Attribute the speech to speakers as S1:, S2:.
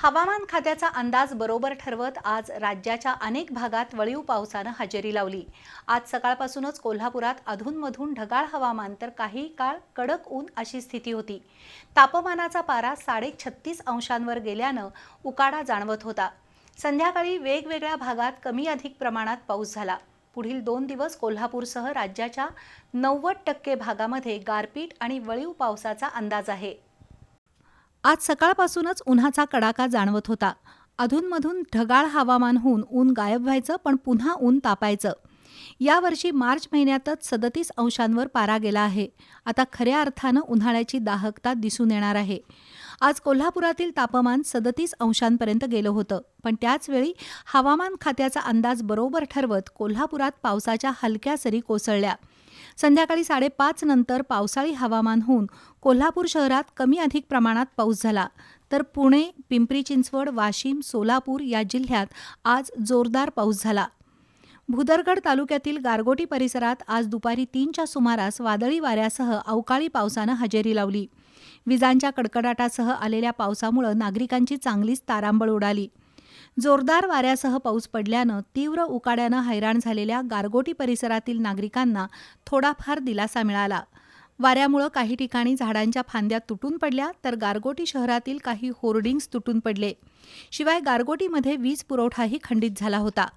S1: हवामान खात्याचा अंदाज बरोबर ठरवत आज राज्याच्या अनेक भागात वळीव पावसानं हजेरी लावली। आज सकाळपासूनच कोल्हापुरात अधूनमधून ढगाळ हवामान तर काही काळ कडक ऊन अशी स्थिती होती। तापमानाचा पारा 36.5 अंशांवर गेल्यानं उकाडा जाणवत होता। संध्याकाळी वेगवेगळ्या भागात कमी अधिक प्रमाणात पाऊस झाला। पुढील 2 दिवस कोल्हापूरसह राज्याच्या 90% भागामध्ये गारपीट आणि वळीव पावसाचा अंदाज आहे। आज सकाळपासूनच उन्हाचा कडाका जाणवत होता। अधूनमधून ढगाळ हवामान होऊन ऊन गायब व्हायचं पण पुन्हा ऊन तापायचं। यावर्षी मार्च महिन्यातच 37 अंशांवर पारा गेला आहे। आता खऱ्या अर्थानं उन्हाळ्याची दाहकता दिसून येणार आहे। आज कोल्हापुरातील तापमान 37 अंशांपर्यंत गेलं होतं, पण त्याचवेळी हवामान खात्याचा अंदाज बरोबर ठरवत कोल्हापुरात पावसाच्या हलक्या सरी कोसळल्या। संध्याकाळी 5:30 नंतर पावसाळी हवामान होऊन कोल्हापूर शहरात कमी अधिक प्रमाणात पाऊस झाला, तर पुणे, पिंपरी चिंचवड, वाशिम, सोलापूर या जिल्ह्यात आज जोरदार पाऊस झाला। भुदरगड तालुक्यातील गारगोटी परिसरात आज दुपारी 3च्या सुमारास वादळी वाऱ्यासह अवकाळी पावसानं हजेरी लावली। विजांच्या कडकडाटासह आलेल्या पावसामुळे नागरिकांची चांगलीच तारांबळ उडाली। जोरदार वाऱ्यासह पाऊस पडल्यानं तीव्र उकाड्यानं हैराण झालेल्या गारगोटी परिसरातील नागरिकांना थोडाफार दिलासा मिळाला। वाऱ्यामुळे काही ठिकाणी झाडांच्या फांद्या तुटून पडल्या, तर गारगोटी शहरातील काही होर्डिंग्स तुटून पडले। शिवाय गारगोटीमध्ये वीज पुरवठाही खंडित झाला होता।